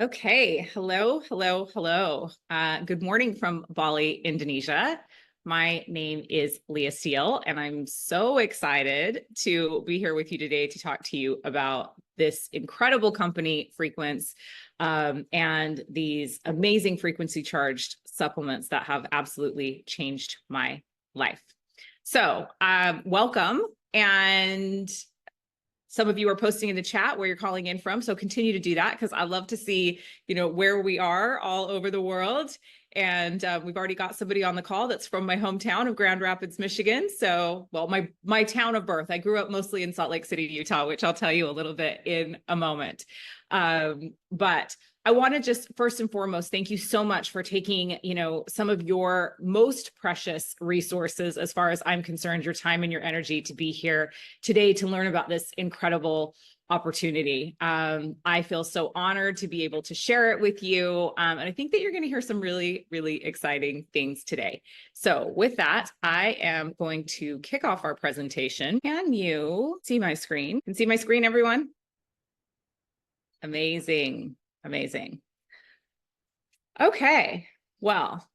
Okay, hello. Good morning from Bali, Indonesia. My name is Leah Steele, and I'm so excited to be here with you today to talk to you about this incredible company, Frequence, and these amazing frequency charged supplements that have absolutely changed my life. So, welcome. And some of you are posting in the chat where you're calling in from, so continue to do that because I love to see, where we are all over the world. And we've already got somebody on the call that's from my hometown of Grand Rapids, Michigan. So, well, my town of birth. I grew up mostly in Salt Lake City, Utah, which I'll tell you a little bit in a moment. But I want to just first and foremost, thank you so much for taking, some of your most precious resources, as far as I'm concerned, your time and your energy to be here today to learn about this incredible opportunity. I feel so honored to be able to share it with you. And I think that you're going to hear some really, really exciting things today. So with that, I am going to kick off our presentation. Can you see my screen? Can you see my screen, everyone? Amazing. Okay, well,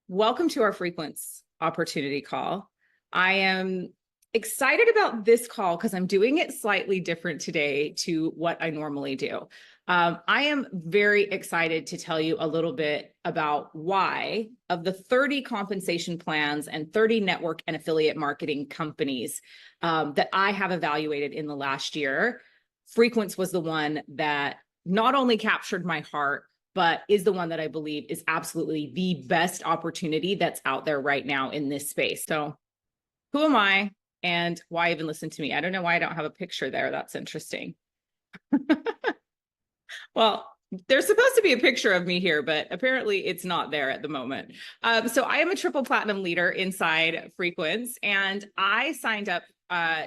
welcome to our Frequence opportunity call. I am excited about this call because I'm doing it slightly different today to what I normally do. I am very excited to tell you a little bit about why, of the 30 compensation plans and 30 network and affiliate marketing companies that I have evaluated in the last year, Frequence was the one that not only captured my heart, but is the one that I believe is absolutely the best opportunity that's out there right now in this space. So who am I and why even listen to me? I don't know why I don't have a picture there. That's interesting. Well, there's supposed to be a picture of me here, but apparently it's not there at the moment. So I am a triple platinum leader inside Frequence, and I signed up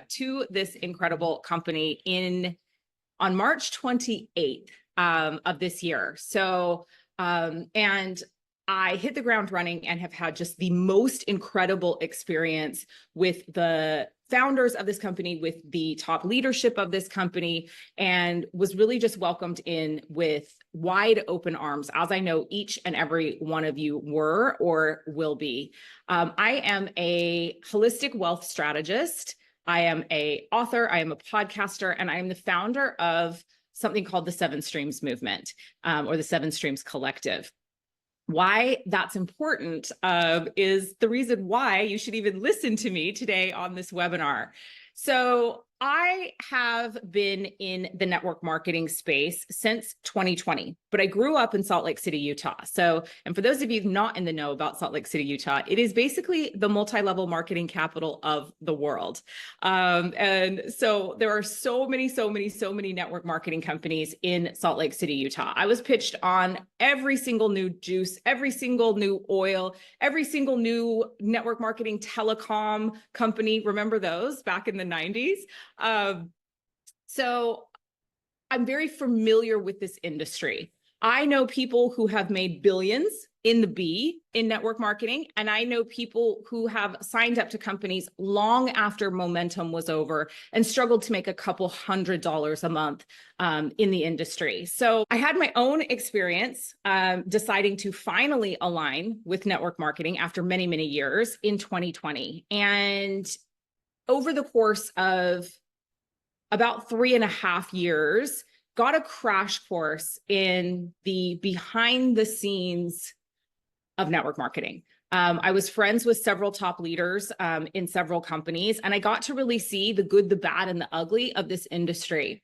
to this incredible company on March 28th of this year. So, and I hit the ground running and have had just the most incredible experience with the founders of this company, with the top leadership of this company, and was really just welcomed in with wide open arms, as I know each and every one of you were or will be. I am a holistic wealth strategist. I am an author, I am a podcaster, and I am the founder of something called the Seven Streams Movement, or the Seven Streams Collective. Why that's important is the reason why you should even listen to me today on this webinar. So I have been in the network marketing space since 2020, but I grew up in Salt Lake City, Utah. So, and for those of you not in the know about Salt Lake City, Utah, it is basically the multi-level marketing capital of the world. And so there are so many network marketing companies in Salt Lake City, Utah. I was pitched on every single new juice, every single new oil, every single new network marketing telecom company. Remember those back in the 90s? So I'm very familiar with this industry. I know people who have made billions in the B in network marketing, and I know people who have signed up to companies long after momentum was over and struggled to make a couple $100s a month in the industry. So I had my own experience deciding to finally align with network marketing after many, many years in 2020. And over the course of about 3.5 years, got a crash course in the behind the scenes of network marketing. I was friends with several top leaders in several companies, and I got to really see the good, the bad, and the ugly of this industry.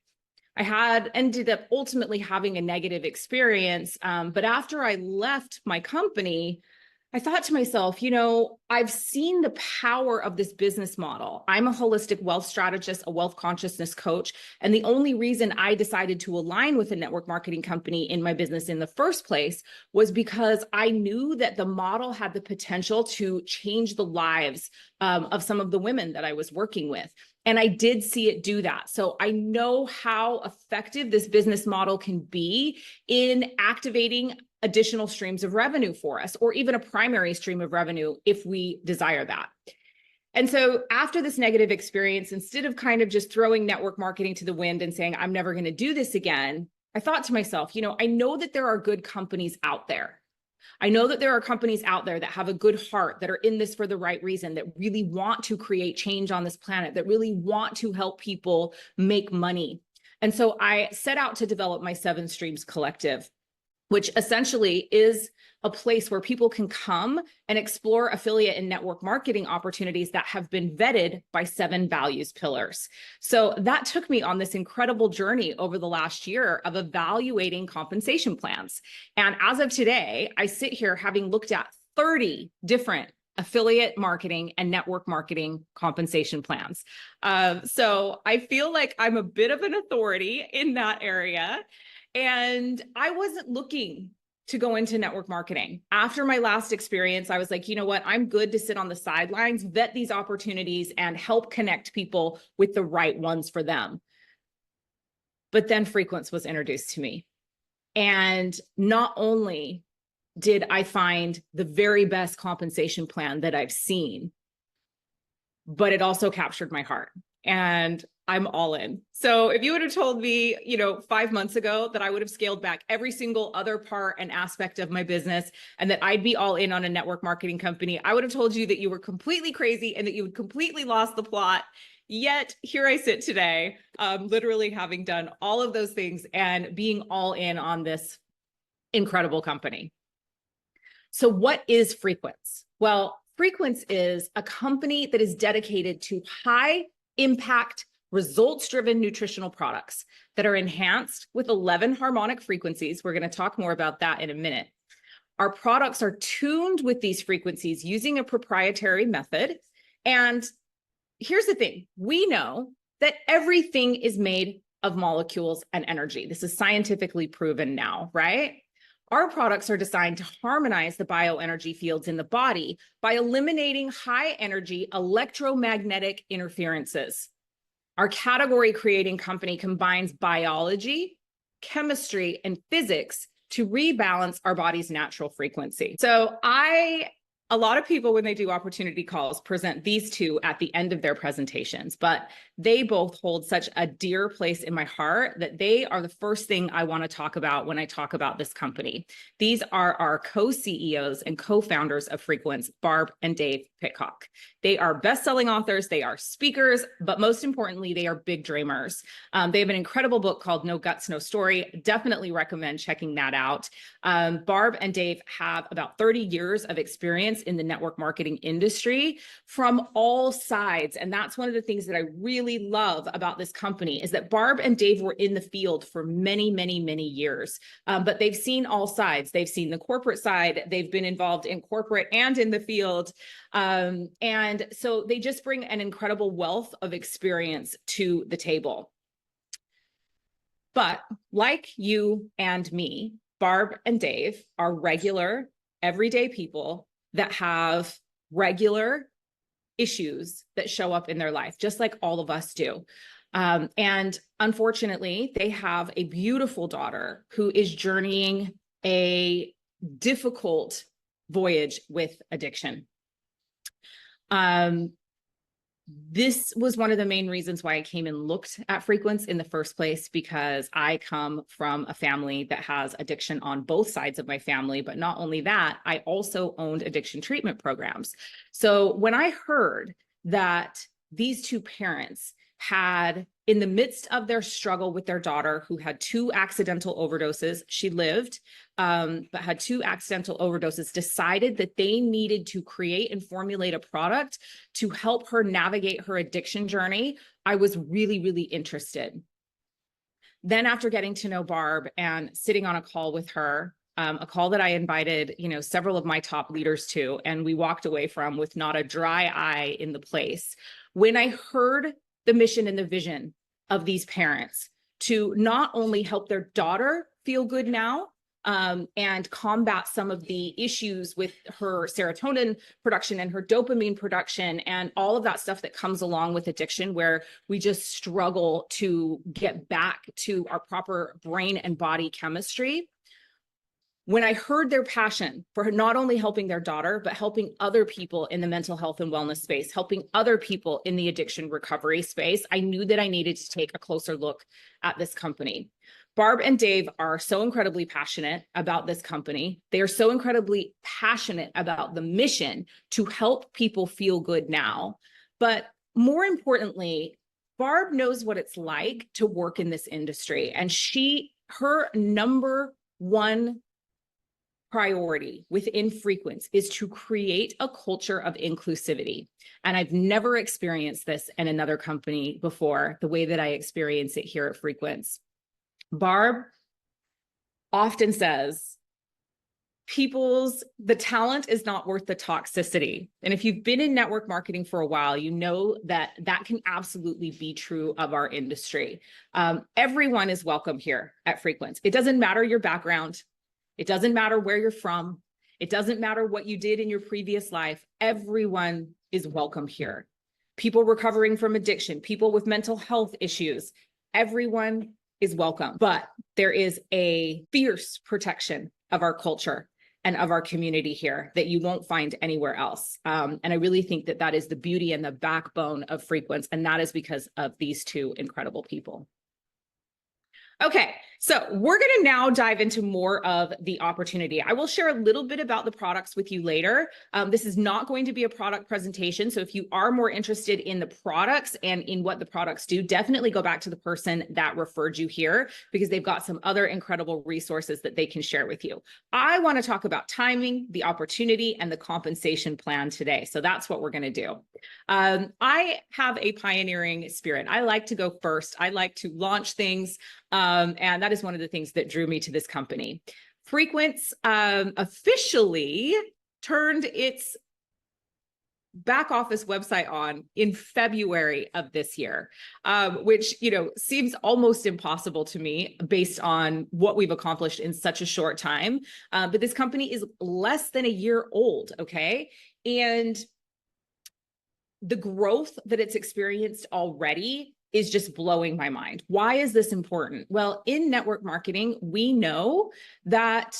I had ended up ultimately having a negative experience, but after I left my company, I thought to myself, I've seen the power of this business model. I'm a holistic wealth strategist, a wealth consciousness coach. And the only reason I decided to align with a network marketing company in my business in the first place was because I knew that the model had the potential to change the lives of some of the women that I was working with. And I did see it do that. So I know how effective this business model can be in activating additional streams of revenue for us, or even a primary stream of revenue if we desire that. And so after this negative experience, instead of kind of just throwing network marketing to the wind and saying, I'm never going to do this again, I thought to myself, I know that there are good companies out there. I know that there are companies out there that have a good heart, that are in this for the right reason, that really want to create change on this planet, that really want to help people make money. And so I set out to develop my Seven Streams Collective, which essentially is a place where people can come and explore affiliate and network marketing opportunities that have been vetted by 7 values pillars. So that took me on this incredible journey over the last year of evaluating compensation plans. And as of today, I sit here having looked at 30 different affiliate marketing and network marketing compensation plans. So I feel like I'm a bit of an authority in that area. And I wasn't looking to go into network marketing. After my last experience, I was like, you know what? I'm good to sit on the sidelines, vet these opportunities, and help connect people with the right ones for them. But then Frequence was introduced to me. And not only did I find the very best compensation plan that I've seen, but it also captured my heart. And I'm all in. So if you would have told me, 5 months ago that I would have scaled back every single other part and aspect of my business and that I'd be all in on a network marketing company, I would have told you that you were completely crazy and that you had completely lost the plot. Yet here I sit today, literally having done all of those things and being all in on this incredible company. So what is Frequence? Well, Frequence is a company that is dedicated to high impact, results-driven nutritional products that are enhanced with 11 harmonic frequencies. We're going to talk more about that in a minute. Our products are tuned with these frequencies using a proprietary method. And here's the thing. We know that everything is made of molecules and energy. This is scientifically proven now, right? Our products are designed to harmonize the bioenergy fields in the body by eliminating high energy electromagnetic interferences. Our category creating company combines biology, chemistry, and physics to rebalance our body's natural frequency. So a lot of people, when they do opportunity calls, present these two at the end of their presentations, but they both hold such a dear place in my heart that they are the first thing I want to talk about when I talk about this company. These are our co-CEOs and co-founders of Frequence, Barb and Dave Pitcock. They are best-selling authors, they are speakers, but most importantly, they are big dreamers. They have an incredible book called No Guts, No Story. Definitely recommend checking that out. Barb and Dave have about 30 years of experience in the network marketing industry from all sides. And that's one of the things that I really love about this company is that Barb and Dave were in the field for many, many, many years, but they've seen all sides. They've seen the corporate side. They've been involved in corporate and in the field. And so they just bring an incredible wealth of experience to the table. But like you and me, Barb and Dave are regular, everyday people that have regular issues that show up in their life, just like all of us do. And unfortunately, they have a beautiful daughter who is journeying a difficult voyage with addiction. This was one of the main reasons why I came and looked at Frequence in the first place, because I come from a family that has addiction on both sides of my family. But not only that, I also owned addiction treatment programs. So when I heard that these two parents had, in the midst of their struggle with their daughter, who had 2 accidental overdoses, she lived, but had 2 accidental overdoses, decided that they needed to create and formulate a product to help her navigate her addiction journey, I was really, really interested. Then after getting to know Barb and sitting on a call with her, a call that I invited, several of my top leaders to, and we walked away from with not a dry eye in the place. When I heard the mission and the vision of these parents to not only help their daughter feel good now, and combat some of the issues with her serotonin production and her dopamine production and all of that stuff that comes along with addiction, where we just struggle to get back to our proper brain and body chemistry. When I heard their passion for not only helping their daughter, but helping other people in the mental health and wellness space, helping other people in the addiction recovery space, I knew that I needed to take a closer look at this company. Barb and Dave are so incredibly passionate about this company. They are so incredibly passionate about the mission to help people feel good now. But more importantly, Barb knows what it's like to work in this industry. And her number one priority within Frequence is to create a culture of inclusivity. And I've never experienced this in another company before, the way that I experience it here at Frequence. Barb often says, the talent is not worth the toxicity. And if you've been in network marketing for a while, you know that that can absolutely be true of our industry. Everyone is welcome here at Frequence. It doesn't matter your background. It doesn't matter where you're from. It doesn't matter what you did in your previous life. Everyone is welcome here. People recovering from addiction, people with mental health issues, everyone is welcome. But there is a fierce protection of our culture and of our community here that you won't find anywhere else. And I really think that that is the beauty and the backbone of Frequence. And that is because of these two incredible people. Okay, so we're going to now dive into more of the opportunity. I will share a little bit about the products with you later. This is not going to be a product presentation. So if you are more interested in the products and in what the products do, definitely go back to the person that referred you here because they've got some other incredible resources that they can share with you. I want to talk about timing, the opportunity, and the compensation plan today. So that's what we're going to do. I have a pioneering spirit. I like to go first. I like to launch things. And that is one of the things that drew me to this company. Frequence officially turned its back office website on in February of this year, which, seems almost impossible to me based on what we've accomplished in such a short time. But this company is less than a year old, okay? And the growth that it's experienced already is just blowing my mind. Why is this important? Well, in network marketing, we know that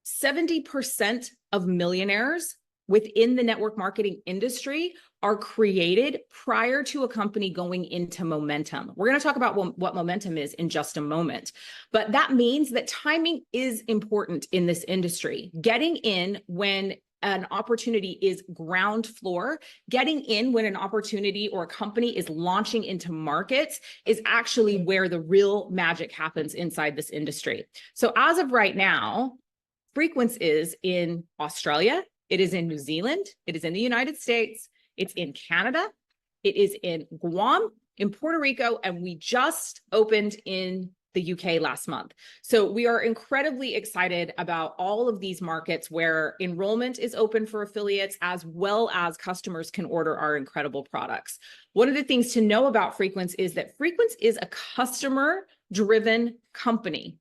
70% of millionaires within the network marketing industry are created prior to a company going into momentum. We're going to talk about what momentum is in just a moment. But that means that timing is important in this industry. Getting in when an opportunity is ground floor, getting in when an opportunity or a company is launching into markets is actually where the real magic happens inside this industry. So as of right now, Frequence is in Australia, it is in New Zealand, it is in the United States, it's in Canada, it is in Guam, in Puerto Rico, and we just opened in the UK last month. So we are incredibly excited about all of these markets where enrollment is open for affiliates as well as customers can order our incredible products. One of the things to know about Frequence is that Frequence is a customer-driven company.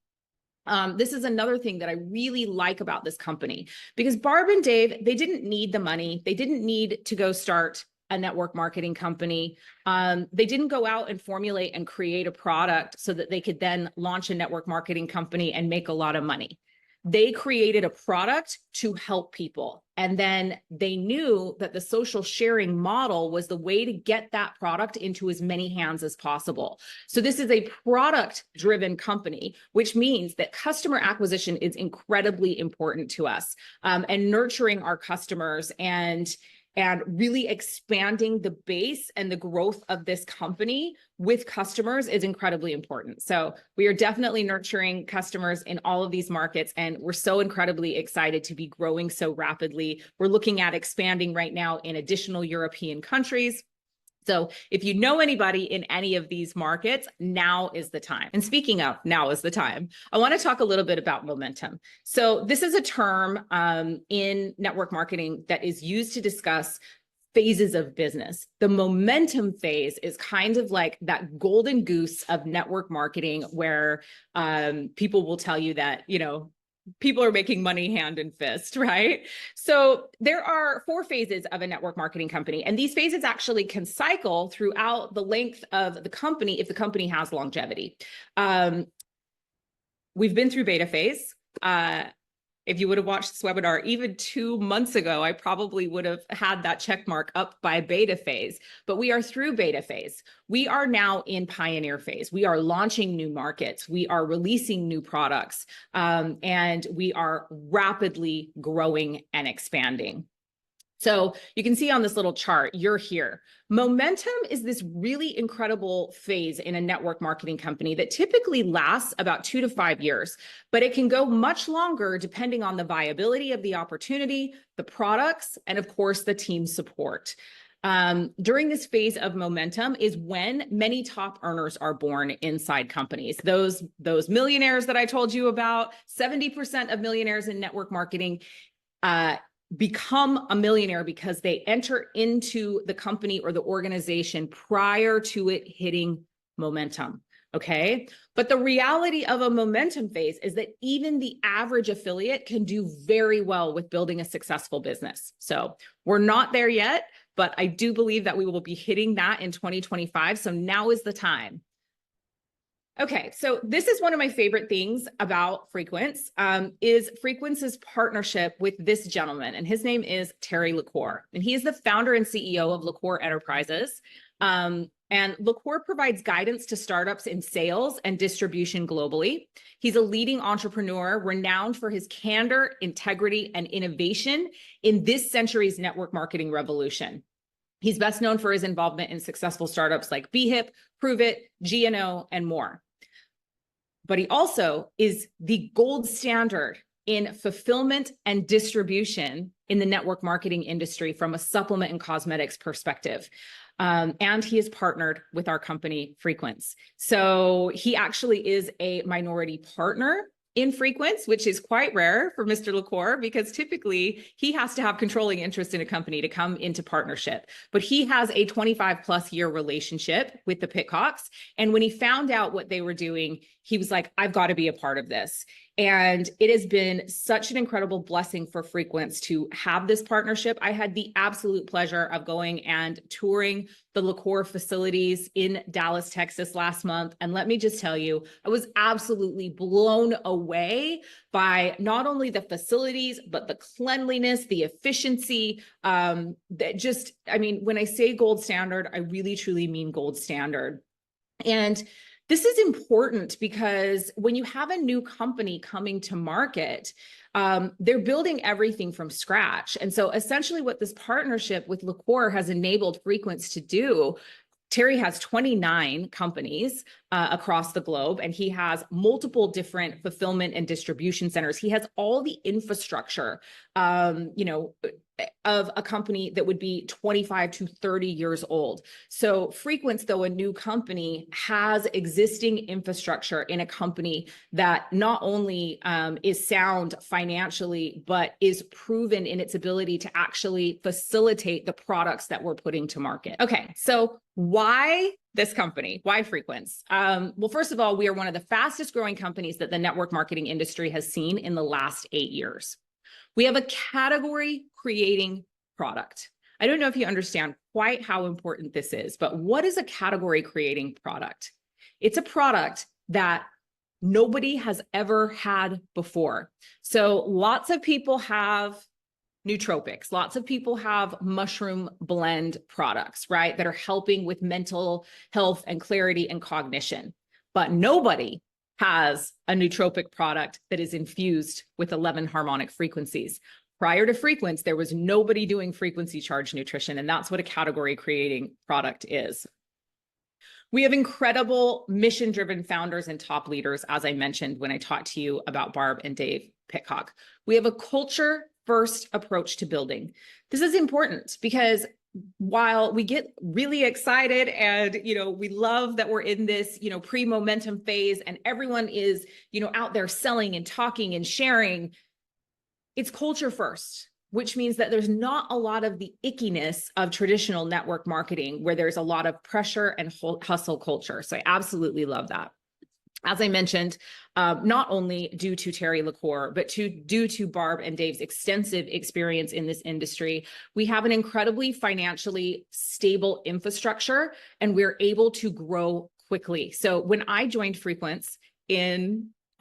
This is another thing that I really like about this company because Barb and Dave, they didn't need the money. They didn't need to go start a network marketing company. They didn't go out and formulate and create a product so that they could then launch a network marketing company and make a lot of money. They created a product to help people. And then they knew that the social sharing model was the way to get that product into as many hands as possible. So this is a product-driven company, which means that customer acquisition is incredibly important to us, and nurturing our customers and really expanding the base and the growth of this company with customers is incredibly important. So we are definitely nurturing customers in all of these markets, and we're so incredibly excited to be growing so rapidly. We're looking at expanding right now in additional European countries. So if you know anybody in any of these markets, now is the time. And speaking of now is the time, I want to talk a little bit about momentum. So this is a term in network marketing that is used to discuss phases of business. The momentum phase is kind of like that golden goose of network marketing where people will tell you that, people are making money hand and fist, right? So there are 4 phases of a network marketing company, and these phases actually can cycle throughout the length of the company if the company has longevity. We've been through beta phase. if you would have watched this webinar even 2 months ago, I probably would have had that check mark up by beta phase, but we are through beta phase. We are now in pioneer phase. We are launching new markets. We are releasing new products, and we are rapidly growing and expanding. So you can see on this little chart, you're here. Momentum is this really incredible phase in a network marketing company that typically lasts about 2 to 5 years, but it can go much longer depending on the viability of the opportunity, the products, and of course, the team support. During this phase of momentum is when many top earners are born inside companies. Those millionaires that I told you about, 70% of millionaires in network marketing become a millionaire because they enter into the company or the organization prior to it hitting momentum. Okay. But the reality of a momentum phase is that even the average affiliate can do very well with building a successful business. So we're not there yet, but I do believe that we will be hitting that in 2025. So now is the time. Okay, so this is one of my favorite things about Frequence, is Frequence's partnership with this gentleman, and his name is Terry LaCour, and he is the founder and CEO of LaCour Enterprises. And LaCour provides guidance to startups in sales and distribution globally. He's a leading entrepreneur renowned for his candor, integrity, and innovation in this century's network marketing revolution. He's best known for his involvement in successful startups like BHIP, Prove It, GNO, and more. But he also is the gold standard in fulfillment and distribution in the network marketing industry from a supplement and cosmetics perspective. And he is partnered with our company, Frequence. So he actually is a minority partner in Frequence, which is quite rare for Mr. LaCour, because typically he has to have controlling interest in a company to come into partnership. But he has a 25+ year relationship with the Pitcocks. And when he found out what they were doing, he was like, I've got to be a part of this. And it has been such an incredible blessing for Frequence to have this partnership. I had the absolute pleasure of going and touring the LaCour facilities in Dallas, Texas last month. And let me just tell you, I was absolutely blown away by not only the facilities, but the cleanliness, the efficiency, that just, I mean, when I say gold standard, I really truly mean gold standard. And this is important because when you have a new company coming to market, they're building everything from scratch. And so essentially what this partnership with LaCour has enabled Frequence to do, Terry has 29 companies across the globe, and he has multiple different fulfillment and distribution centers. He has all the infrastructure, of a company that would be 25 to 30 years old. So Frequence, though a new company, has existing infrastructure in a company that not only is sound financially, but is proven in its ability to actually facilitate the products that we're putting to market. Okay, so why this company? Why Frequence? Well, first of all, we are one of the fastest growing companies that the network marketing industry has seen in the last 8 years. We have a category creating product. I don't know if you understand quite how important this is, but what is a category creating product? It's a product that nobody has ever had before. So lots of people have nootropics. Lots of people have mushroom blend products, right? That are helping with mental health and clarity and cognition, but nobody has a nootropic product that is infused with 11 harmonic frequencies. Prior to Frequence, there was nobody doing frequency charge nutrition, and that's what a category creating product is. We have incredible mission-driven founders and top leaders, as I mentioned when I talked to you about Barb and Dave Pitcock. We have a culture-first approach to building. This is important because while we get really excited and, we love that we're in this, pre-momentum phase and everyone is, out there selling and talking and sharing, it's culture first, which means that there's not a lot of the ickiness of traditional network marketing where there's a lot of pressure and hustle culture. So I absolutely love that. As I mentioned, not only due to Terry LaCour, but due to Barb and Dave's extensive experience in this industry, we have an incredibly financially stable infrastructure and we're able to grow quickly. So when I joined Frequence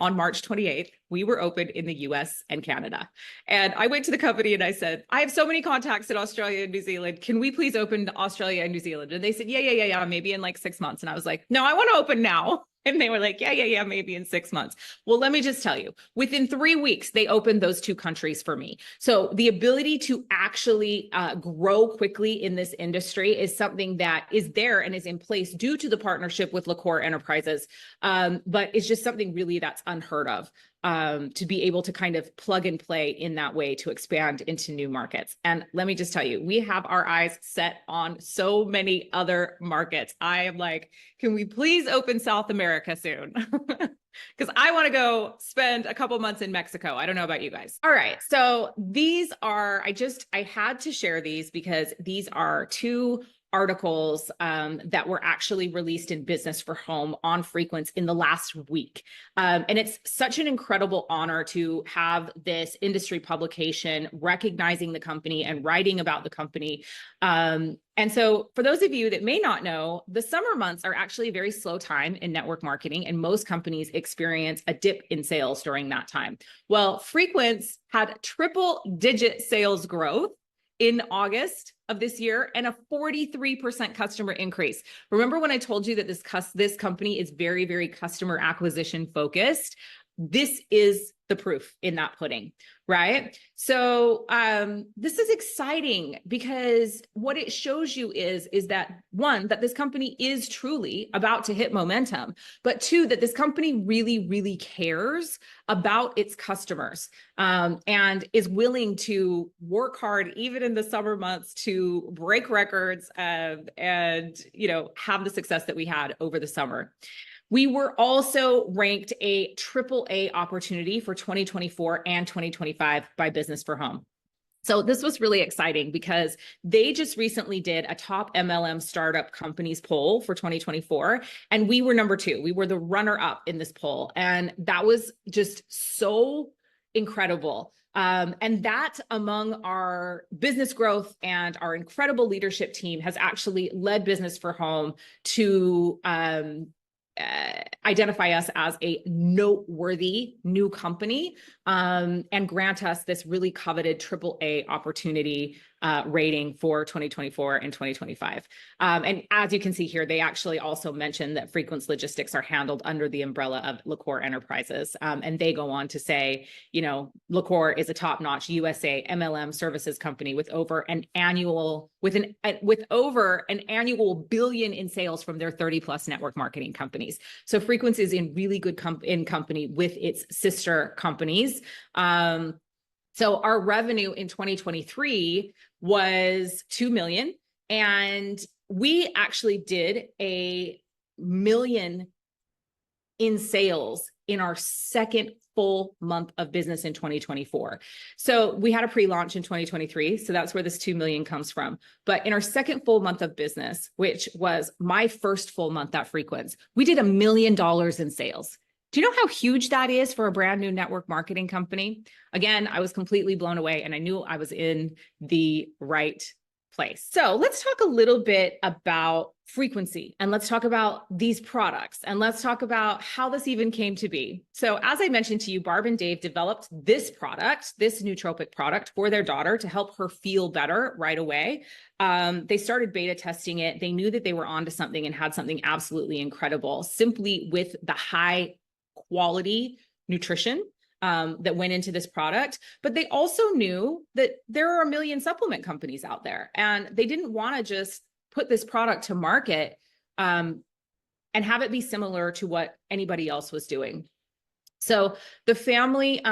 on March 28th, we were open in the US and Canada. And I went to the company and I said, I have so many contacts in Australia and New Zealand. Can we please open Australia and New Zealand? And they said, yeah, maybe in like 6 months. And I was like, no, I want to open now. And they were like, yeah, maybe in 6 months. Well, let me just tell you, within 3 weeks, they opened those 2 countries for me. So the ability to actually grow quickly in this industry is something that is there and is in place due to the partnership with LaCour Enterprises. But it's just something really that's unheard of. To be able to kind of plug and play in that way to expand into new markets. And let me just tell you, we have our eyes set on so many other markets. I am like, can we please open South America soon? Because I want to go spend a couple months in Mexico. I don't know about you guys. All right. So these are, I had to share these because these are 2 articles that were actually released in Business for Home on Frequence in the last week. And it's such an incredible honor to have this industry publication recognizing the company and writing about the company. And so for those of you that may not know, the summer months are actually a very slow time in network marketing, and most companies experience a dip in sales during that time. Well, Frequence had triple-digit sales growth in August of this year and a 43% customer increase. Remember when I told you that this company is very, very customer acquisition focused? This is the proof in that pudding, right? So this is exciting because what it shows you is that 1, that this company is truly about to hit momentum, but 2, that this company really, really cares about its customers and is willing to work hard even in the summer months to break records and have the success that we had over the summer. We were also ranked a AAA opportunity for 2024 and 2025 by Business for Home. So this was really exciting because they just recently did a top MLM startup companies poll for 2024, and we were number 2. We were the runner-up in this poll, and that was just so incredible. And that among our business growth and our incredible leadership team has actually led Business for Home to identify us as a noteworthy new company and grant us this really coveted AAA opportunity rating for 2024 and 2025. And as you can see here, they actually also mentioned that Frequence logistics are handled under the umbrella of LaCour Enterprises. And they go on to say, LaCour is a top-notch USA MLM services company with over an annual billion in sales from their 30+ network marketing companies. So Frequence is in really good company with its sister companies. So our revenue in 2023 was $2 million, and we actually did $1 million in sales in our second full month of business in 2024. So we had a pre-launch in 2023. So that's where this 2 million comes from. But in our second full month of business, which was my first full month at Frequence, we did $1 million in sales. Do you know how huge that is for a brand new network marketing company? Again, I was completely blown away and I knew I was in the right place. So let's talk a little bit about frequency, and let's talk about these products, and let's talk about how this even came to be. So as I mentioned to you, Barb and Dave developed this product, this nootropic product, for their daughter to help her feel better right away. They started beta testing it. They knew that they were onto something and had something absolutely incredible, simply with the high quality nutrition that went into this product. But they also knew that there are 1 million supplement companies out there, and they didn't want to just put this product to market and have it be similar to what anybody else was doing. So the family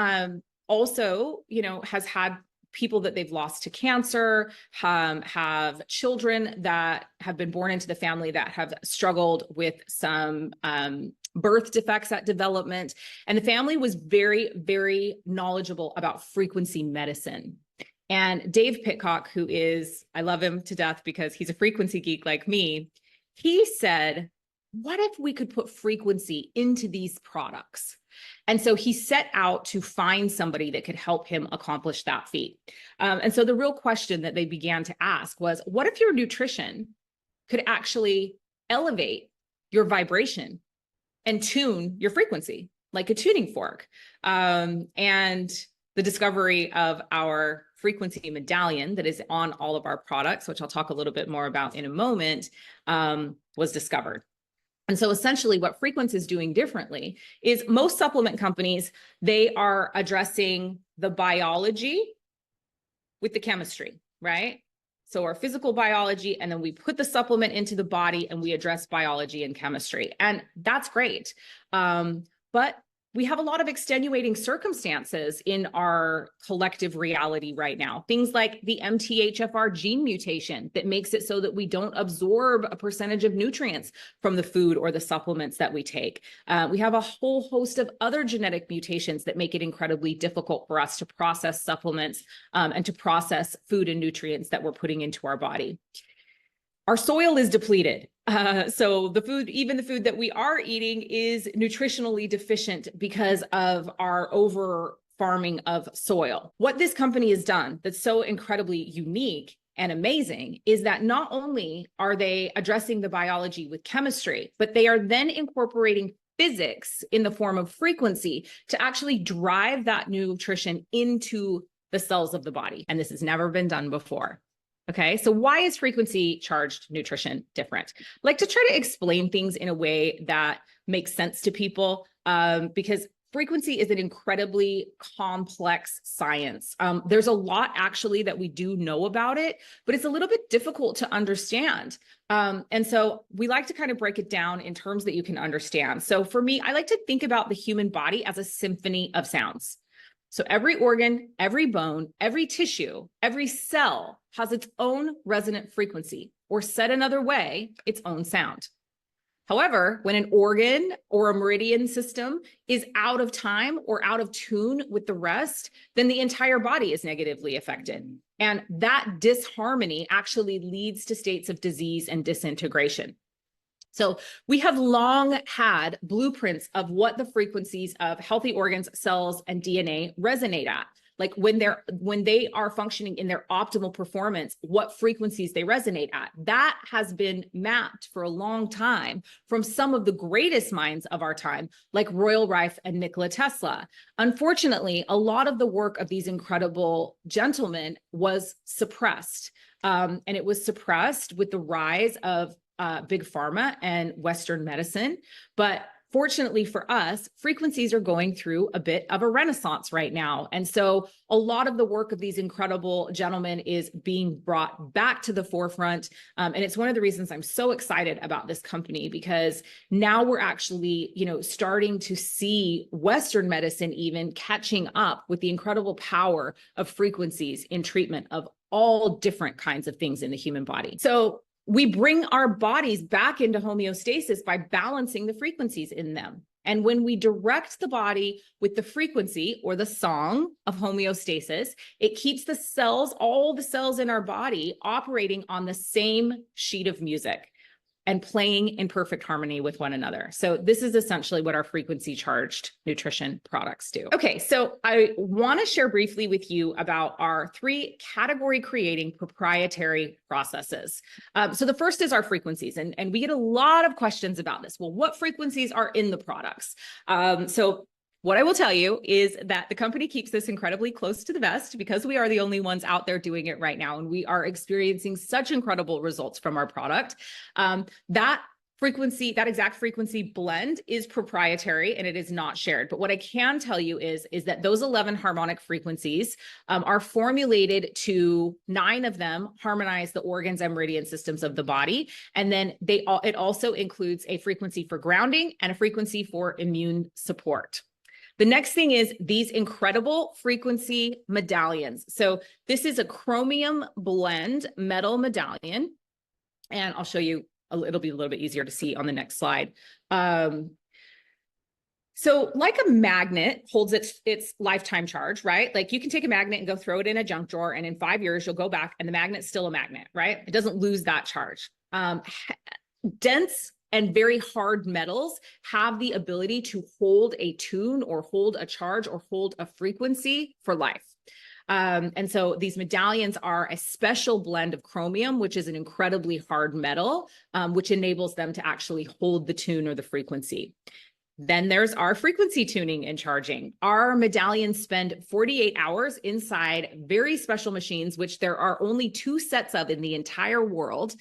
also, has had people that they've lost to cancer, have children that have been born into the family that have struggled with some birth defects at development. And the family was very, very knowledgeable about frequency medicine. And Dave Pitcock, who is, I love him to death because he's a frequency geek like me, he said, what if we could put frequency into these products? And so he set out to find somebody that could help him accomplish that feat. And so the real question that they began to ask was, what if your nutrition could actually elevate your vibration and tune your frequency? like a tuning fork. And the discovery of our frequency medallion that is on all of our products, which I'll talk a little bit more about in a moment, was discovered. And so essentially what Frequence is doing differently is most supplement companies, they are addressing the biology with the chemistry, right? So our physical biology, and then we put the supplement into the body and we address biology and chemistry. And that's great. But we have a lot of extenuating circumstances in our collective reality right now. Things like the MTHFR gene mutation that makes it so that we don't absorb a percentage of nutrients from the food or the supplements that we take. We have a whole host of other genetic mutations that make it incredibly difficult for us to process supplements and to process food and nutrients that we're putting into our body. Our soil is depleted. So the food, even the food that we are eating, is nutritionally deficient because of our over farming of soil. What this company has done that's so incredibly unique and amazing is that not only are they addressing the biology with chemistry, but they are then incorporating physics in the form of frequency to actually drive that nutrition into the cells of the body. And this has never been done before. Okay, so why is frequency charged nutrition different? I like to try to explain things in a way that makes sense to people because frequency is an incredibly complex science. There's a lot actually that we do know about it, but it's a little bit difficult to understand. And so we like to kind of break it down in terms that you can understand. So for me, I like to think about the human body as a symphony of sounds. So every organ, every bone, every tissue, every cell has its own resonant frequency, or said another way, its own sound. However, when an organ or a meridian system is out of time or out of tune with the rest, then the entire body is negatively affected. And that disharmony actually leads to states of disease and disintegration. So we have long had blueprints of what the frequencies of healthy organs, cells, and DNA resonate at. Like when they are functioning in their optimal performance, what frequencies they resonate at. That has been mapped for a long time from some of the greatest minds of our time, like Royal Rife and Nikola Tesla. Unfortunately, a lot of the work of these incredible gentlemen was suppressed. And it was suppressed with the rise of big pharma and Western medicine. But fortunately for us, frequencies are going through a bit of a renaissance right now. And so a lot of the work of these incredible gentlemen is being brought back to the forefront. And it's one of the reasons I'm so excited about this company, because now we're actually, starting to see Western medicine even catching up with the incredible power of frequencies in treatment of all different kinds of things in the human body. So we bring our bodies back into homeostasis by balancing the frequencies in them. And when we direct the body with the frequency or the song of homeostasis, it keeps the cells, all the cells in our body, operating on the same sheet of music and playing in perfect harmony with one another. So this is essentially what our frequency charged nutrition products do. Okay, so I want to share briefly with you about our 3 category creating proprietary processes. So the first is our frequencies, and we get a lot of questions about this. Well, what frequencies are in the products? So what I will tell you is that the company keeps this incredibly close to the vest because we are the only ones out there doing it right now. And we are experiencing such incredible results from our product. That exact frequency blend is proprietary and it is not shared. But what I can tell you is that those 11 harmonic frequencies are formulated to 9 of them harmonize the organs and meridian systems of the body. And then it also includes a frequency for grounding and a frequency for immune support. The next thing is these incredible frequency medallions. So this is a chromium blend metal medallion, and I'll show you, it'll be a little bit easier to see on the next slide. So like a magnet holds its lifetime charge, right? Like you can take a magnet and go throw it in a junk drawer, and in 5 years, you'll go back and the magnet's still a magnet, right? It doesn't lose that charge. Dense and very hard metals have the ability to hold a tune or hold a charge or hold a frequency for life. And so these medallions are a special blend of chromium, which is an incredibly hard metal, which enables them to actually hold the tune or the frequency. Then there's our frequency tuning and charging. Our medallions spend 48 hours inside very special machines, which there are only 2 sets of in the entire world,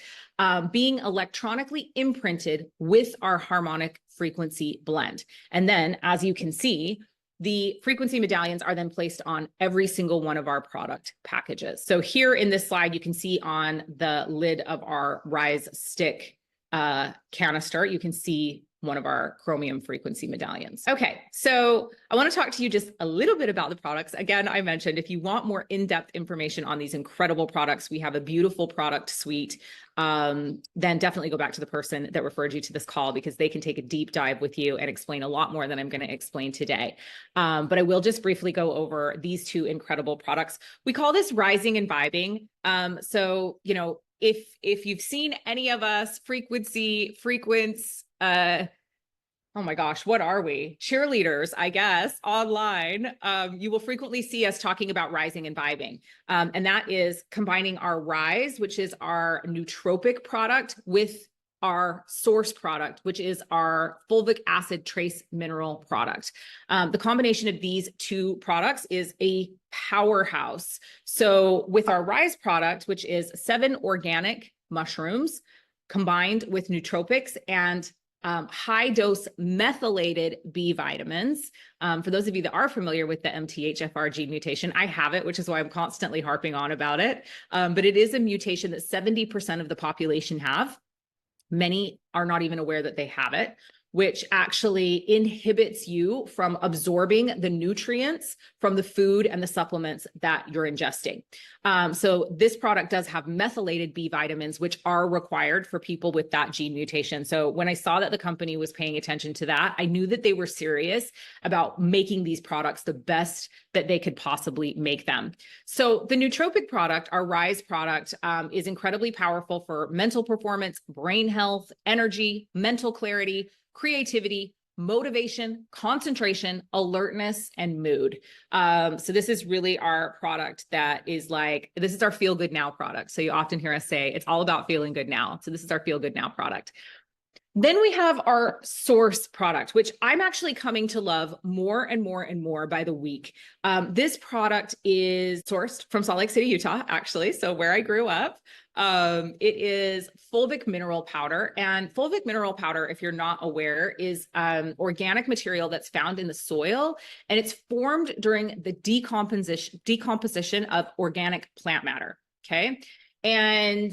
being electronically imprinted with our harmonic frequency blend. And then, as you can see, the frequency medallions are then placed on every single one of our product packages. So here in this slide, you can see on the lid of our Rise Stick canister, you can see one of our chromium frequency medallions. Okay, so I want to talk to you just a little bit about the products. Again, I mentioned if you want more in-depth information on these incredible products, we have a beautiful product suite. Then definitely go back to the person that referred you to this call, because they can take a deep dive with you and explain a lot more than I'm going to explain today. But I will just briefly go over these 2 incredible products. We call this rising and vibing. So, you know, if you've seen any of us, Frequence, oh my gosh, what are we? Cheerleaders, I guess, online. You will frequently see us talking about rising and vibing. And that is combining our Rise, which is our nootropic product, with our source product, which is our fulvic acid trace mineral product. The combination of these 2 products is a powerhouse. So with our Rise product, which is 7 organic mushrooms combined with nootropics and high dose methylated B vitamins. For those of you that are familiar with the MTHFR gene mutation, I have it, which is why I'm constantly harping on about it. But it is a mutation that 70% of the population have. Many are not even aware that they have it, which actually inhibits you from absorbing the nutrients from the food and the supplements that you're ingesting. So this product does have methylated B vitamins, which are required for people with that gene mutation. So when I saw that the company was paying attention to that, I knew that they were serious about making these products the best that they could possibly make them. So the nootropic product, our Rise product, is incredibly powerful for mental performance, brain health, energy, mental clarity, creativity, motivation, concentration, alertness, and mood. So this is really our product that is like, this is our feel good now product. So you often hear us say it's all about feeling good now. So this is our feel good now product. Then we have our source product, which I'm actually coming to love more and more and more by the week. This product is sourced from Salt Lake City, Utah, actually, so where I grew up. It is fulvic mineral powder, and fulvic mineral powder, if you're not aware, is organic material that's found in the soil, and it's formed during the decomposition of organic plant matter. Okay. And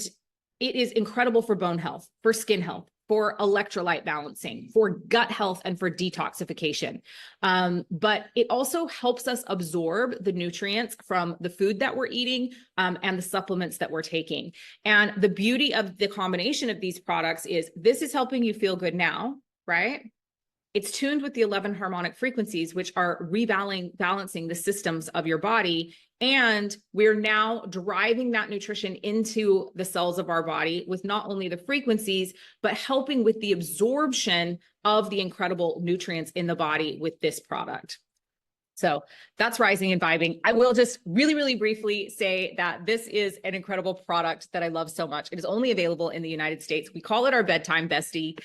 it is incredible for bone health, for skin health, for electrolyte balancing, for gut health, and for detoxification. But it also helps us absorb the nutrients from the food that we're eating and the supplements that we're taking. And the beauty of the combination of these products is this is helping you feel good now, right? It's tuned with the 11 harmonic frequencies, which are rebalancing the systems of your body. And we're now driving that nutrition into the cells of our body with not only the frequencies, but helping with the absorption of the incredible nutrients in the body with this product. So that's rising and vibing. I will just really, really briefly say that this is an incredible product that I love so much. It is only available in the United States. We call it our bedtime bestie.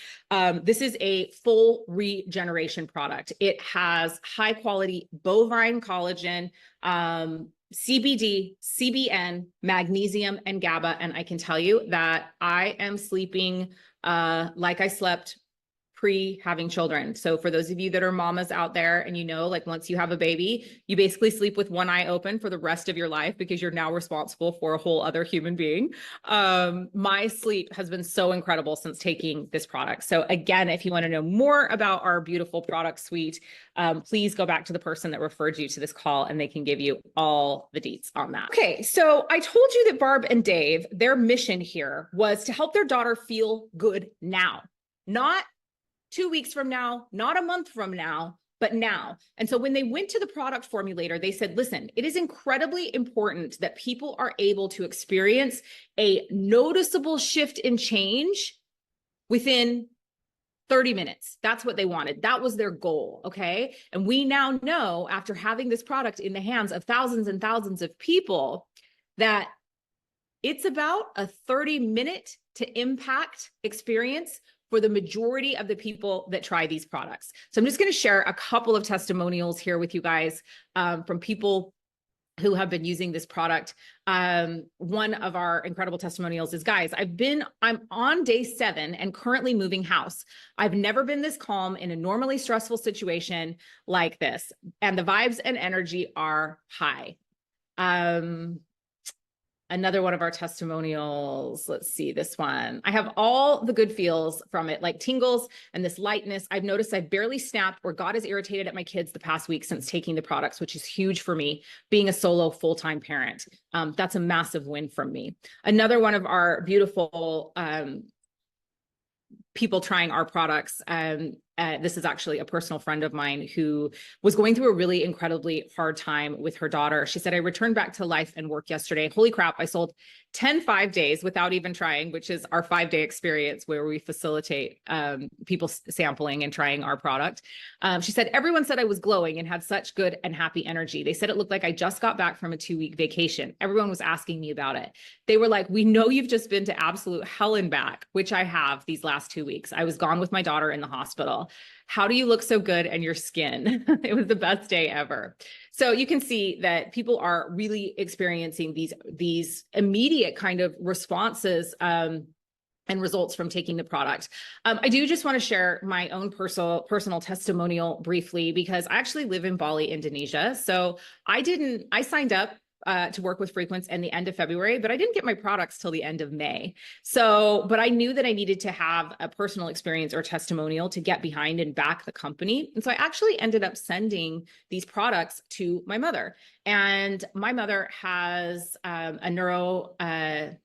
This is a full regeneration product. It has high quality bovine collagen, CBD, CBN, magnesium, and GABA. And I can tell you that I am sleeping like I slept pre-having children. So for those of you that are mamas out there and you know, like once you have a baby, you basically sleep with one eye open for the rest of your life because you're now responsible for a whole other human being. My sleep has been so incredible since taking this product. So again, if you want to know more about our beautiful product suite, please go back to the person that referred you to this call and they can give you all the deets on that. Okay, so I told you that Barb and Dave, their mission here was to help their daughter feel good now, not 2 weeks from now, not a month from now, but now. And so when they went to the product formulator, they said, listen, it is incredibly important that people are able to experience a noticeable shift in change within 30 minutes. That's what they wanted. That was their goal. Okay. And we now know, after having this product in the hands of thousands and thousands of people, that it's about a 30-minute to impact experience for the majority of the people that try these products. So I'm just going to share a couple of testimonials here with you guys from people who have been using this product. One of our incredible testimonials is, guys, I'm on day 7 and currently moving house. I've never been this calm in a normally stressful situation like this. And the vibes and energy are high. Another one of our testimonials, let's see this one. I have all the good feels from it, like tingles and this lightness. I've noticed I've barely snapped or got as irritated at my kids the past week since taking the products, which is huge for me, being a solo full-time parent. That's a massive win from me. Another one of our beautiful people trying our products. This is actually a personal friend of mine who was going through a really incredibly hard time with her daughter. She said, I returned back to life and work yesterday. Holy crap, I sold 10 5-days without even trying, which is our 5-day experience where we facilitate people sampling and trying our product. She said, everyone said I was glowing and had such good and happy energy. They said it looked like I just got back from a 2-week vacation. Everyone was asking me about it. They were like, we know you've just been to absolute hell and back, which I have these last 2 weeks. I was gone with my daughter in the hospital. How do you look so good and your skin? It was the best day ever. So you can see that people are really experiencing these immediate kind of responses and results from taking the product. I do just want to share my own personal testimonial briefly, because I actually live in Bali, Indonesia. So I signed up to work with Frequence in the end of February, but I didn't get my products till the end of May. So, but I knew that I needed to have a personal experience or testimonial to get behind and back the company. And so I actually ended up sending these products to my mother. And my mother has a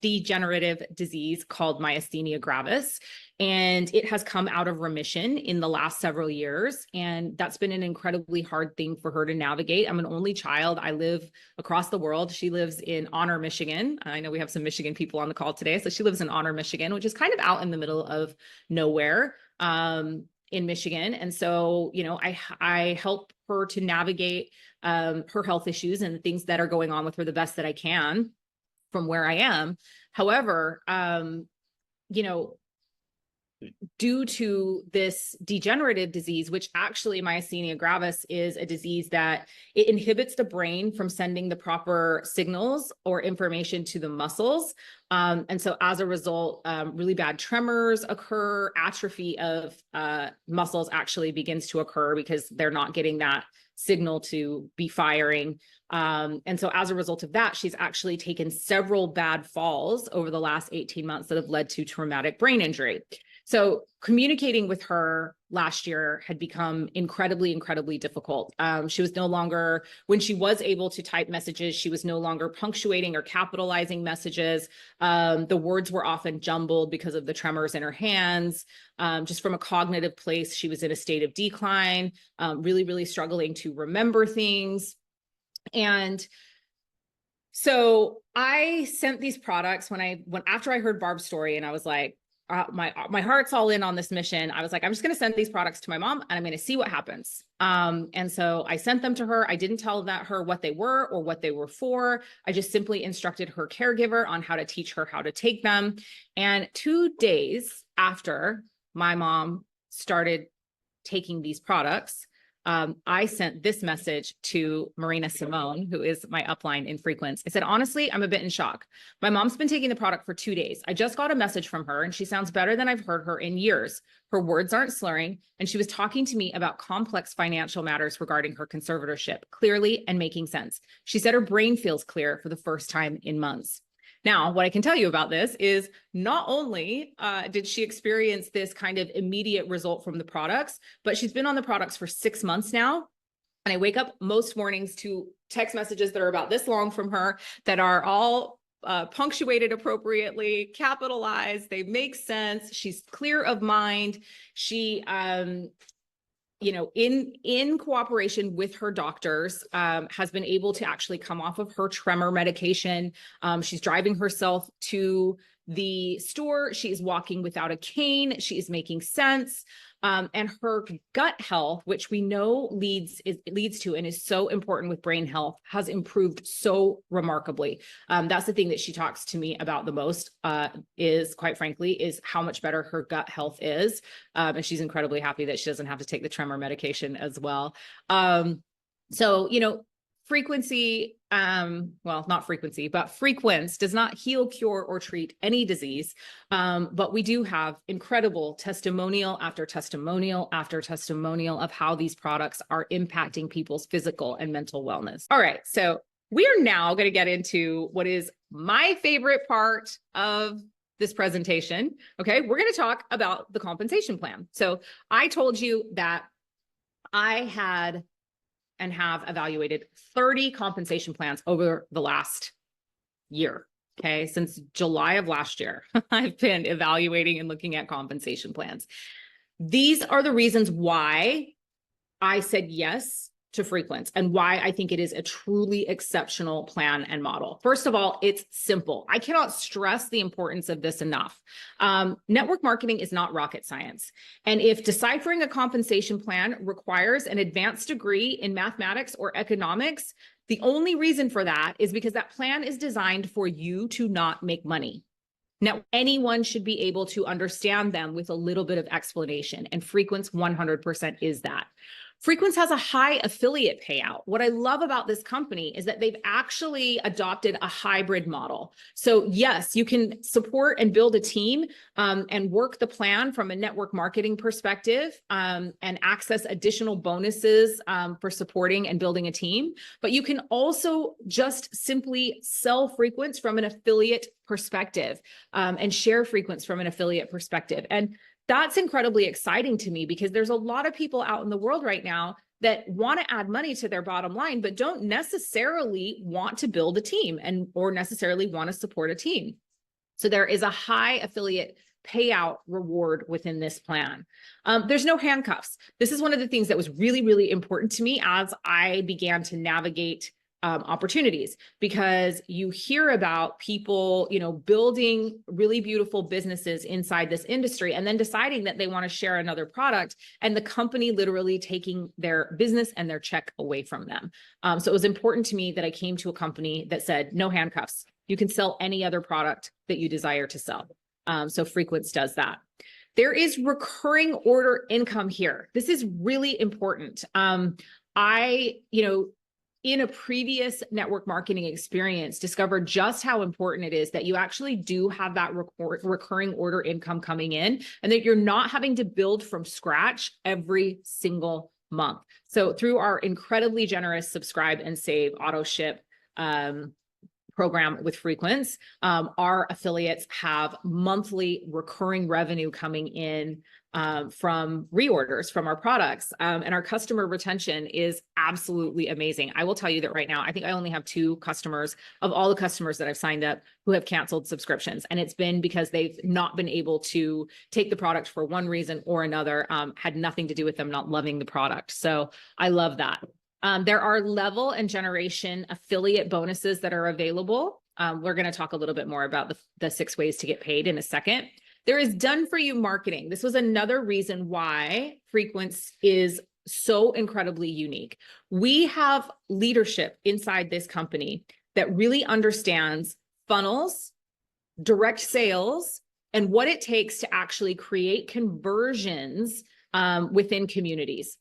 degenerative disease called myasthenia gravis, and it has come out of remission in the last several years. And that's been an incredibly hard thing for her to navigate. I'm an only child. I live across the world. She lives in Honor, Michigan. I know we have some Michigan people on the call today. So she lives in Honor, Michigan, which is kind of out in the middle of nowhere in Michigan. And so, you know, I help her to navigate her health issues and the things that are going on with her the best that I can from where I am. However, you know, due to this degenerative disease, which actually myasthenia gravis is a disease that it inhibits the brain from sending the proper signals or information to the muscles. And so as a result, really bad tremors occur, atrophy of muscles actually begins to occur because they're not getting that signal to be firing. And so as a result of that, she's actually taken several bad falls over the last 18 months that have led to traumatic brain injury. So communicating with her last year had become incredibly, incredibly difficult. She was no longer, when she was able to type messages, she was no longer punctuating or capitalizing messages. The words were often jumbled because of the tremors in her hands. Just from a cognitive place, she was in a state of decline, really, really struggling to remember things. And so I sent these products after I heard Barb's story, and I was like, my heart's all in on this mission. I was like, I'm just going to send these products to my mom and I'm going to see what happens. And so I sent them to her. I didn't tell her what they were or what they were for. I just simply instructed her caregiver on how to teach her how to take them. And 2 days after my mom started taking these products, I sent this message to Marina Simone, who is my upline in Frequence. I said, honestly, I'm a bit in shock. My mom's been taking the product for 2 days. I just got a message from her and she sounds better than I've heard her in years. Her words aren't slurring. And she was talking to me about complex financial matters regarding her conservatorship, clearly and making sense. She said her brain feels clear for the first time in months. Now, what I can tell you about this is not only did she experience this kind of immediate result from the products, but she's been on the products for 6 months now. And I wake up most mornings to text messages that are about this long from her that are all punctuated appropriately, capitalized, they make sense. She's clear of mind. She, you know, in cooperation with her doctors, has been able to actually come off of her tremor medication. She's driving herself to the store. She is walking without a cane. She is making sense. And her gut health, which we know leads to and is so important with brain health, has improved so remarkably. That's the thing that she talks to me about the most, is quite frankly, is how much better her gut health is. And she's incredibly happy that she doesn't have to take the tremor medication as well. So, frequency, well, not frequency, but Frequence does not heal, cure, or treat any disease. But we do have incredible testimonial after testimonial after testimonial of how these products are impacting people's physical and mental wellness. All right, so we are now going to get into what is my favorite part of this presentation. Okay, we're going to talk about the compensation plan. So I told you that I had and have evaluated 30 compensation plans over the last year. Okay, since July of last year, I've been evaluating and looking at compensation plans. These are the reasons why I said yes to Frequence and why I think it is a truly exceptional plan and model. First of all, it's simple. I cannot stress the importance of this enough. Network marketing is not rocket science. And if deciphering a compensation plan requires an advanced degree in mathematics or economics, the only reason for that is because that plan is designed for you to not make money. Now, anyone should be able to understand them with a little bit of explanation, and Frequence 100% is that. Frequence has a high affiliate payout. What I love about this company is that they've actually adopted a hybrid model. So yes, you can support and build a team and work the plan from a network marketing perspective and access additional bonuses for supporting and building a team. But you can also just simply sell Frequence from an affiliate perspective and share Frequence from an affiliate perspective. And that's incredibly exciting to me because there's a lot of people out in the world right now that want to add money to their bottom line, but don't necessarily want to build a team or necessarily want to support a team. So there is a high affiliate payout reward within this plan. There's no handcuffs. This is one of the things that was really, really important to me as I began to navigate opportunities, because you hear about people, building really beautiful businesses inside this industry and then deciding that they want to share another product and the company literally taking their business and their check away from them. So it was important to me that I came to a company that said, no handcuffs. You can sell any other product that you desire to sell. So Frequence does that. There is recurring order income here. This is really important. In a previous network marketing experience, discovered just how important it is that you actually do have that recurring order income coming in and that you're not having to build from scratch every single month. So through our incredibly generous subscribe and save auto ship program with Frequence, our affiliates have monthly recurring revenue coming in from reorders from our products. And our customer retention is absolutely amazing. I will tell you that right now, I think I only have 2 customers of all the customers that I've signed up who have canceled subscriptions. And it's been because they've not been able to take the product for one reason or another, had nothing to do with them not loving the product. So I love that. There are level and generation affiliate bonuses that are available. We're going to talk a little bit more about the 6 ways to get paid in a second. There is done for you marketing. This was another reason why Frequence is so incredibly unique. We have leadership inside this company that really understands funnels, direct sales, and what it takes to actually create conversions within communities.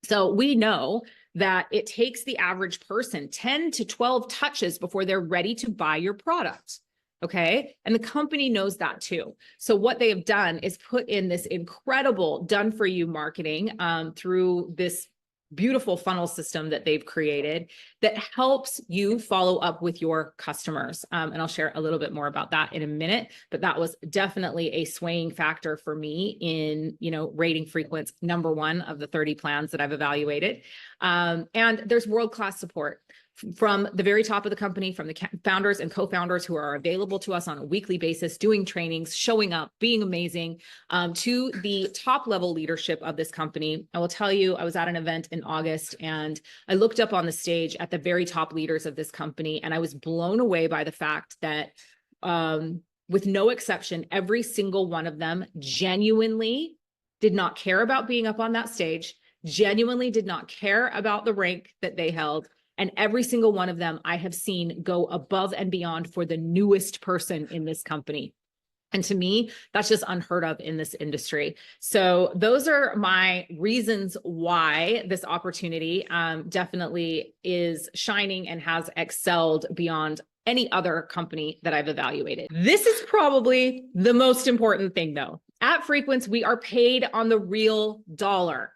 So we know that it takes the average person 10 to 12 touches before they're ready to buy your product. Okay. And the company knows that too. So what they have done is put in this incredible done for you marketing through this beautiful funnel system that they've created that helps you follow up with your customers. And I'll share a little bit more about that in a minute, but that was definitely a swaying factor for me in, rating Frequence #1 of the 30 plans that I've evaluated. And there's world-class support from the very top of the company, from the founders and co-founders who are available to us on a weekly basis, doing trainings, showing up, being amazing, to the top level leadership of this company. I will tell you, I was at an event in August and I looked up on the stage at the very top leaders of this company, and I was blown away by the fact that, with no exception, every single one of them genuinely did not care about being up on that stage, genuinely did not care about the rank that they held. And every single one of them I have seen go above and beyond for the newest person in this company. And to me, that's just unheard of in this industry. So those are my reasons why this opportunity definitely is shining and has excelled beyond any other company that I've evaluated. This is probably the most important thing though. At Frequence, we are paid on the real dollar.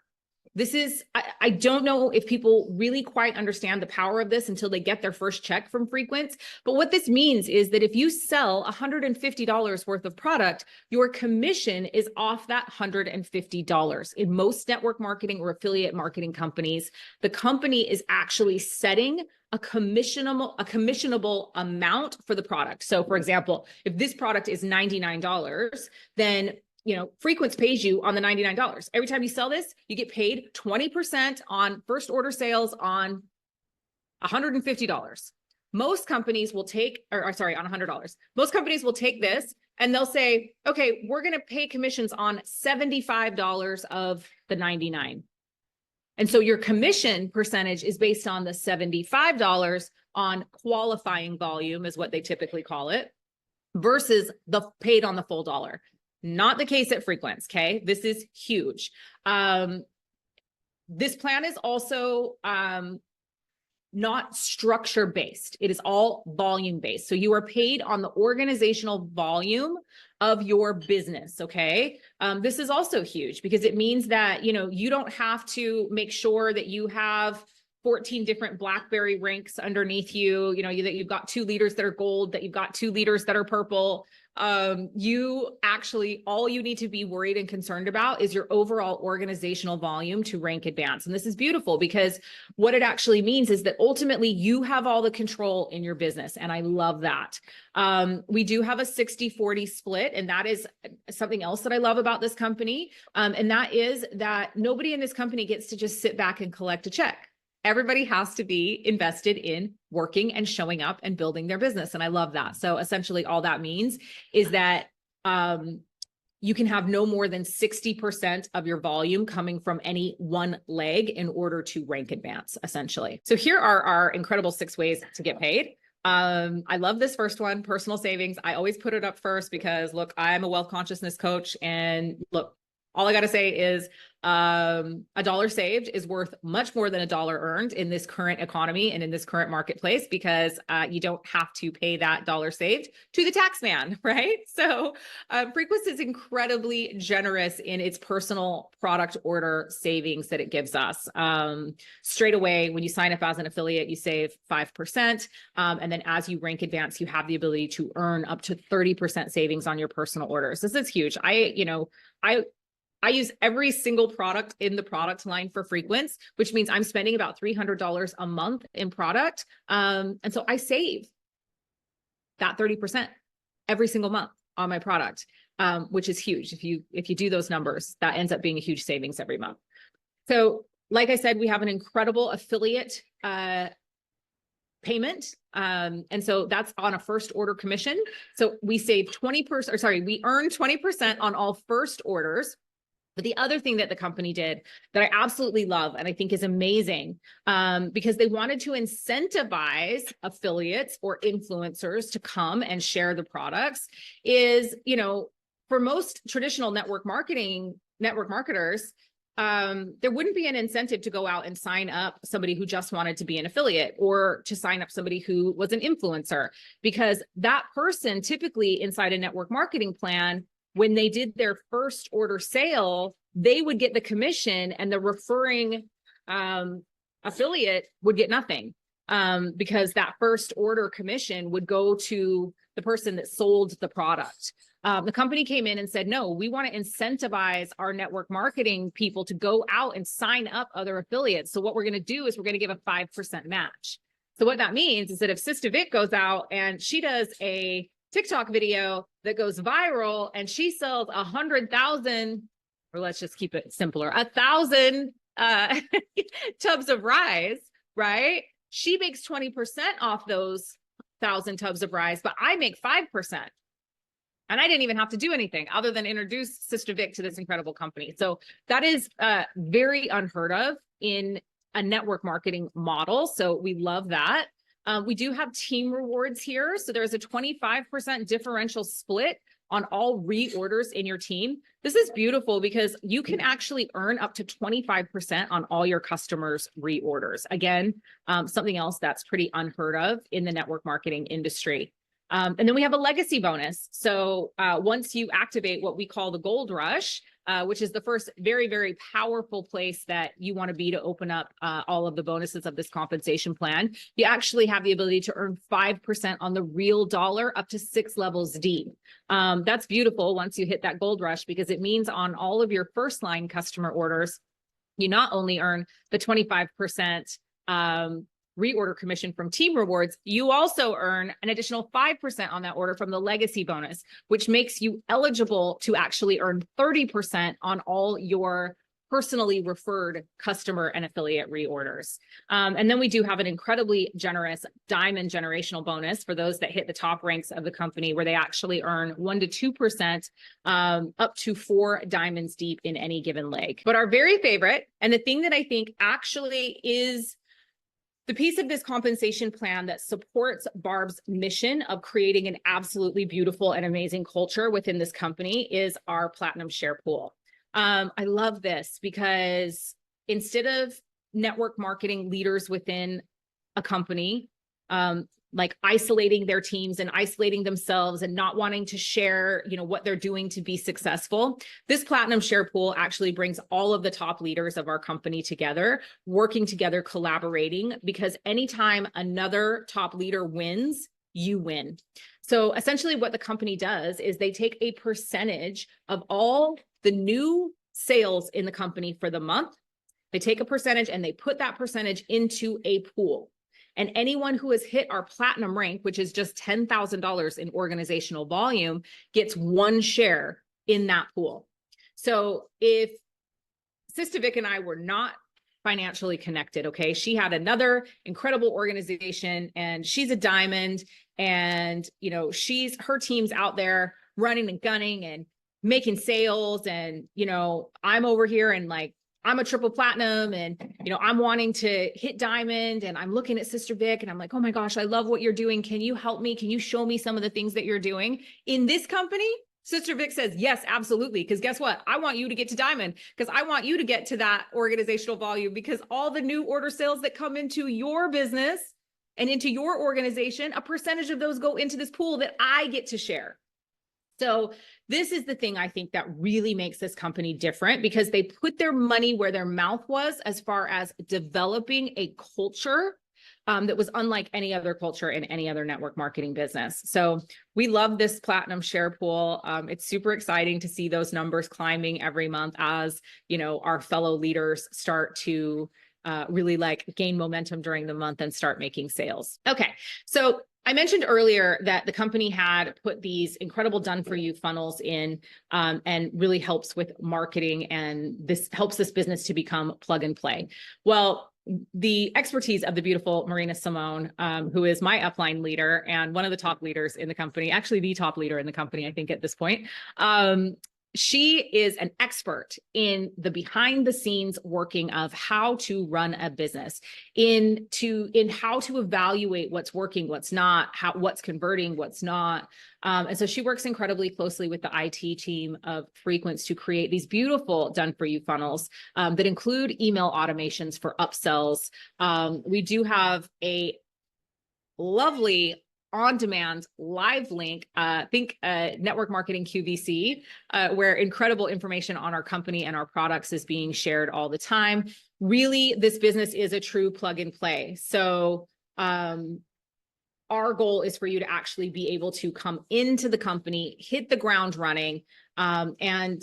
This is, I don't know if people really quite understand the power of this until they get their first check from Frequence. But what this means is that if you sell $150 worth of product, your commission is off that $150. In most network marketing or affiliate marketing companies, the company is actually setting a commissionable amount for the product. So for example, if this product is $99, then Frequence pays you on the $99. Every time you sell this, you get paid 20% on first order sales on $150. Most companies will take, on $100. Most companies will take this and they'll say, okay, we're going to pay commissions on $75 of the $99. And so your commission percentage is based on the $75 on qualifying volume is what they typically call it versus the paid on the full dollar. Not the case at Frequence, okay? This is huge. This plan is also not structure-based. It is all volume-based. So you are paid on the organizational volume of your business, okay? This is also huge because it means that, you don't have to make sure that you have 14 different BlackBerry ranks underneath you, that you've got 2 leaders that are gold, that you've got 2 leaders that are purple. You actually, all you need to be worried and concerned about is your overall organizational volume to rank advance. And this is beautiful because what it actually means is that ultimately you have all the control in your business. And I love that. We do have a 60-40 split. And that is something else that I love about this company. And that is that nobody in this company gets to just sit back and collect a check. Everybody has to be invested in working and showing up and building their business. And I love that. So essentially all that means is that you can have no more than 60% of your volume coming from any one leg in order to rank advance, essentially. So here are our incredible 6 ways to get paid. I love this first one, personal savings. I always put it up first because look, I'm a wealth consciousness coach and look, all I got to say is $1 saved is worth much more than $1 earned in this current economy and in this current marketplace because you don't have to pay that dollar saved to the tax man, right? So Frequence is incredibly generous in its personal product order savings that it gives us. Straight away, when you sign up as an affiliate, you save 5%. And then as you rank advance, you have the ability to earn up to 30% savings on your personal orders. This is huge. I use every single product in the product line for Frequence, which means I'm spending about $300 a month in product. And so I save that 30% every single month on my product, which is huge. If you do those numbers, that ends up being a huge savings every month. So like I said, we have an incredible affiliate payment. And so that's on a first order commission. So we save 20%, we earn 20% on all first orders. But the other thing that the company did that I absolutely love and I think is amazing, because they wanted to incentivize affiliates or influencers to come and share the products is, for most traditional network marketers, there wouldn't be an incentive to go out and sign up somebody who just wanted to be an affiliate or to sign up somebody who was an influencer, because that person typically inside a network marketing plan, when they did their first order sale, they would get the commission and the referring affiliate would get nothing because that first order commission would go to the person that sold the product. The company came in and said, no, we want to incentivize our network marketing people to go out and sign up other affiliates. So what we're going to do is we're going to give a 5% match. So what that means is that if Sister Vic goes out and she does a TikTok video that goes viral and she sells 100,000, or let's just keep it simpler, 1,000 tubs of rice, right? She makes 20% off those 1,000 tubs of rice, but I make 5%. And I didn't even have to do anything other than introduce Sister Vic to this incredible company. So that is very unheard of in a network marketing model. So we love that. We do have team rewards here. So there's a 25% differential split on all reorders in your team. This is beautiful because you can actually earn up to 25% on all your customers' reorders. Again, something else that's pretty unheard of in the network marketing industry. And then we have a legacy bonus. So once you activate what we call the gold rush, which is the first very, very powerful place that you want to be to open up all of the bonuses of this compensation plan, you actually have the ability to earn 5% on the real dollar up to 6 levels deep. That's beautiful once you hit that gold rush, because it means on all of your first line customer orders, you not only earn the 25% reorder commission from team rewards, you also earn an additional 5% on that order from the legacy bonus, which makes you eligible to actually earn 30% on all your personally referred customer and affiliate reorders. And then we do have an incredibly generous diamond generational bonus for those that hit the top ranks of the company, where they actually earn 1 to 2% up to 4 diamonds deep in any given leg. But our very favorite, and the thing that I think actually is the piece of this compensation plan that supports Barb's mission of creating an absolutely beautiful and amazing culture within this company, is our platinum share pool. I love this because instead of network marketing leaders within a company, like isolating their teams and isolating themselves and not wanting to share, what they're doing to be successful, this platinum share pool actually brings all of the top leaders of our company together, working together, collaborating, because anytime another top leader wins, you win. So essentially what the company does is they take a percentage of all the new sales in the company for the month. They take a percentage and they put that percentage into a pool. And anyone who has hit our platinum rank, which is just $10,000 in organizational volume, gets 1 share in that pool. So if Sister Vic and I were not financially connected, okay, she had another incredible organization and she's a diamond, and her team's out there running and gunning and making sales, and I'm over here and I'm a triple platinum, and I'm wanting to hit diamond, and I'm looking at Sister Vic and I'm like, oh my gosh, I love what you're doing. Can you help me? Can you show me some of the things that you're doing in this company? Sister Vic says, yes, absolutely. Because guess what? I want you to get to diamond, because I want you to get to that organizational volume, because all the new order sales that come into your business and into your organization, a percentage of those go into this pool that I get to share. So this is the thing I think that really makes this company different, because they put their money where their mouth was as far as developing a culture that was unlike any other culture in any other network marketing business. So we love this platinum share pool. It's super exciting to see those numbers climbing every month as, our fellow leaders start to really gain momentum during the month and start making sales. Okay, so I mentioned earlier that the company had put these incredible done-for-you funnels in, and really helps with marketing, and this helps this business to become plug and play. Well, the expertise of the beautiful Marina Simone, who is my upline leader and one of the top leaders in the company, actually the top leader in the company, I think at this point, she is an expert in the behind the scenes working of how to run a business, in how to evaluate what's working, what's not, what's converting, what's not. And so she works incredibly closely with the IT team of Frequence to create these beautiful done for you funnels that include email automations for upsells. We do have a lovely on-demand live link, think Network Marketing QVC, where incredible information on our company and our products is being shared all the time. Really, this business is a true plug and play. So our goal is for you to actually be able to come into the company, hit the ground running, and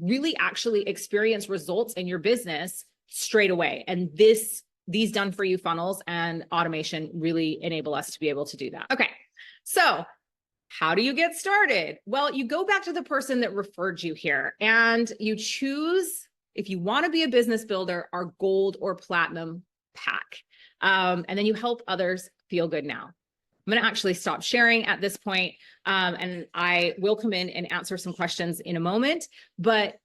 really actually experience results in your business straight away. And these done for you funnels and automation really enable us to be able to do that. Okay, so how do you get started? Well, you go back to the person that referred you here and you choose, if you want to be a business builder, our gold or platinum pack. And then you help others feel good now. I'm going to actually stop sharing at this point, and I will come in and answer some questions in a moment. But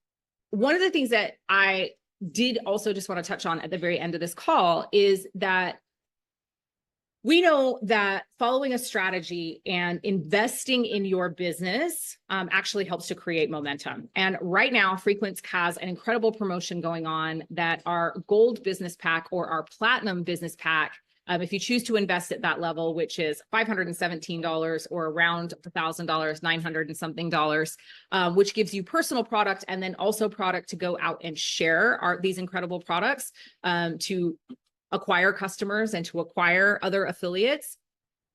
one of the things that I did also just want to touch on at the very end of this call is that we know that following a strategy and investing in your business actually helps to create momentum. And right now, Frequence has an incredible promotion going on that our gold business pack or our platinum business pack, if you choose to invest at that level, which is $517 or around $1,000, 900 and something dollars, which gives you personal product and then also product to go out and share these incredible products to acquire customers and to acquire other affiliates.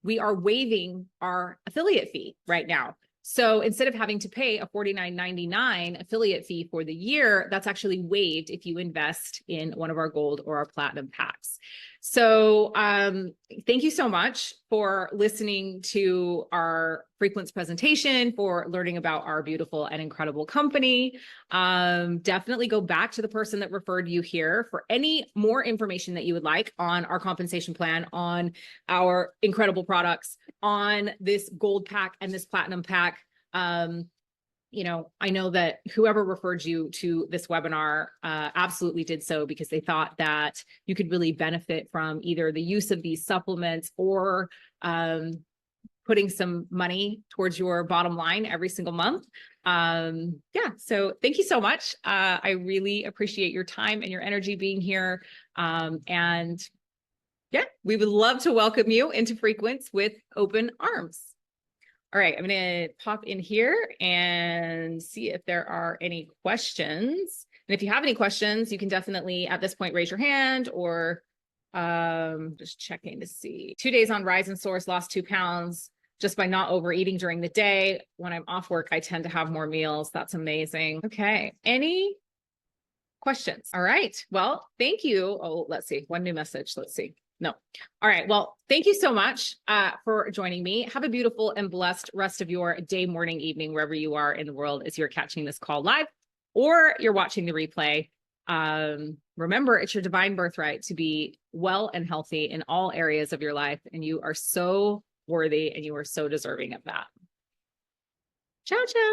We are waiving our affiliate fee right now. So instead of having to pay a $49.99 affiliate fee for the year, that's actually waived if you invest in one of our gold or our platinum packs. So thank you so much for listening to our Frequence presentation, for learning about our beautiful and incredible company. Definitely go back to the person that referred you here for any more information that you would like on our compensation plan, on our incredible products, on this gold pack and this platinum pack. You know, I know that whoever referred you to this webinar absolutely did so because they thought that you could really benefit from either the use of these supplements or putting some money towards your bottom line every single month. Yeah, so thank you so much. I really appreciate your time and your energy being here. And yeah, we would love to welcome you into Frequence with open arms. All right, I'm going to pop in here and see if there are any questions. And if you have any questions, you can definitely at this point raise your hand or just checking to see. 2 days on Rise and Source, lost 2 pounds just by not overeating during the day. When I'm off work, I tend to have more meals. That's amazing. Okay, any questions? All right, well, thank you. Oh, let's see, one new message. Let's see. No. All right. Well, thank you so much for joining me. Have a beautiful and blessed rest of your day, morning, evening, wherever you are in the world as you're catching this call live or you're watching the replay. Remember, it's your divine birthright to be well and healthy in all areas of your life. And you are so worthy and you are so deserving of that. Ciao, ciao.